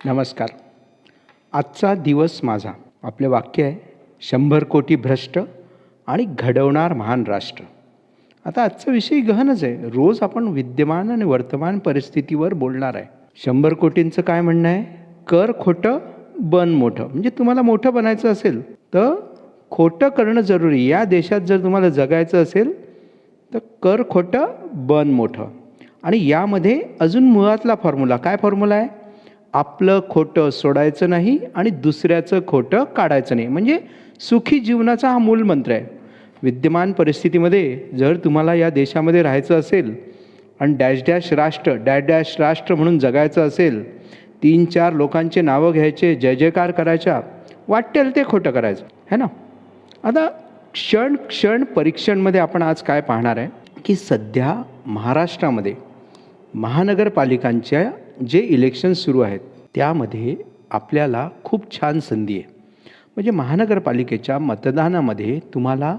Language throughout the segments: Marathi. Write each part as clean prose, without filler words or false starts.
नमस्कार. आजचा दिवस माझा आपले वाक्य आहे 100 कोटी भ्रष्ट आणि घडवणार महान राष्ट्र. आता आजचा विषय गहनच आहे. रोज आपण विद्यमान आणि वर्तमान परिस्थितीवर बोलणार आहे. 100 कोटींचं काय म्हणणं आहे? कर खोटं, बन मोठं. म्हणजे तुम्हाला मोठं बनायचं असेल तर खोटं करणं जरुरी. या देशात जर तुम्हाला जगायचं असेल तर कर खोटं, बन मोठं. आणि यामध्ये अजून मुळातला फॉर्म्युला काय फॉर्म्युला आहे? आपलं खोटं सोडायचं नाही आणि दुसऱ्याचं खोटं काढायचं नाही. म्हणजे सुखी जीवनाचा हा मूल मंत्र आहे. विद्यमान परिस्थितीमध्ये जर तुम्हाला या देशामध्ये राहायचं असेल आणि डॅश डॅश राष्ट्र म्हणून जगायचं असेल, 3-4 लोकांचे नावं घ्यायचे, जय जयकार करायच्या, वाटेल ते खोटं करायचं है ना. आता क्षण परीक्षणमध्ये आपण आज काय पाहणार आहे की सध्या महाराष्ट्रामध्ये महानगरपालिकांच्या जे इलेक्शन सुरू आहेत त्यामध्ये आपल्याला खूप छान संधी आहे. म्हणजे महानगरपालिकेच्या मतदानामध्ये तुम्हाला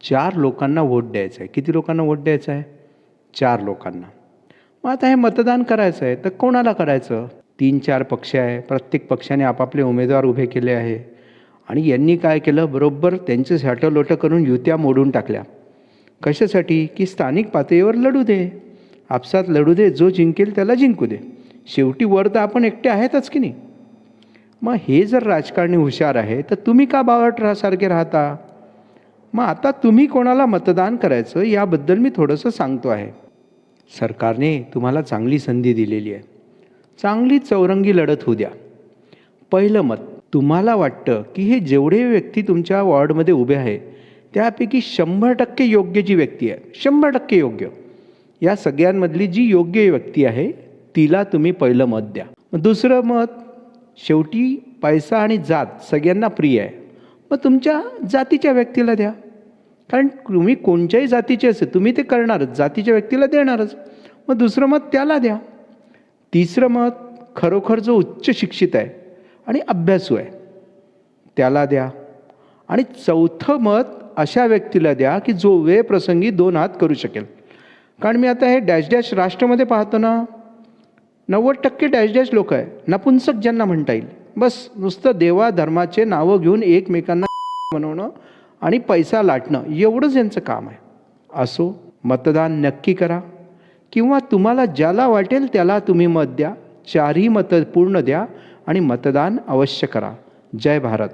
4 लोकांना वोट द्यायचं आहे. किती लोकांना वोट द्यायचं आहे? 4 लोकांना. मग आता हे मतदान करायचं आहे तर कोणाला करायचं? 3-4 पक्ष आहे. प्रत्येक पक्षाने आपापले उमेदवार उभे केले आहे आणि यांनी काय केलं? बरोबर त्यांचं साठं करून युत्या मोडून टाकल्या. कशासाठी? की स्थानिक पातळीवर लढू दे, आपसात लढू दे, जो जिंकेल त्याला जिंकू दे. शेवटी वर तर आपण एकटे आहेतच की नाही. मग हे जर राजकारणी हुशार आहे तर तुम्ही का बावटसारखे राहता? मग आता तुम्ही कोणाला मतदान करायचं याबद्दल मी थोडंसं सांगतो आहे. सरकारने तुम्हाला चांगली संधी दिलेली आहे. चांगली चौरंगी लढत होऊ द्या. पहिलं मत. तुम्हाला वाटतं की हे जेवढे व्यक्ती तुमच्या वॉर्डमध्ये उभे आहे त्यापैकी 100% योग्य जी व्यक्ती आहे, 100% योग्य, या सगळ्यांमधली जी योग्य व्यक्ती आहे तिला तुम्ही पहिलं मत द्या. दुसरं मत, शेवटी पैसा आणि जात सगळ्यांना प्रिय आहे, मग तुमच्या जातीच्या व्यक्तीला द्या. कारण तुम्ही कोणत्याही जातीचे असेल तुम्ही ते करणारच, जातीच्या व्यक्तीला देणारच. मग दुसरं मत त्याला द्या. तिसरं मत, खरोखर जो उच्च शिक्षित आहे आणि अभ्यासू आहे त्याला द्या. आणि चौथं मत अशा व्यक्तीला द्या की जो वेळप्रसंगी 2 हात करू शकेल. कारण मी आता हे डॅश राष्ट्रामध्ये पाहतो ना, 90% डॅश लोक आहे, नपुंसक ज्यांना म्हणता येईल. बस नुसतं देवा धर्माचे नावं घेऊन एकमेकांना बनवणं आणि पैसा लाटणं एवढंच यांचं काम आहे. असो, मतदान नक्की करा किंवा तुम्हाला ज्याला वाटेल त्याला तुम्ही मत द्या. 4ही मतं पूर्ण द्या आणि मतदान अवश्य करा. जय भारत.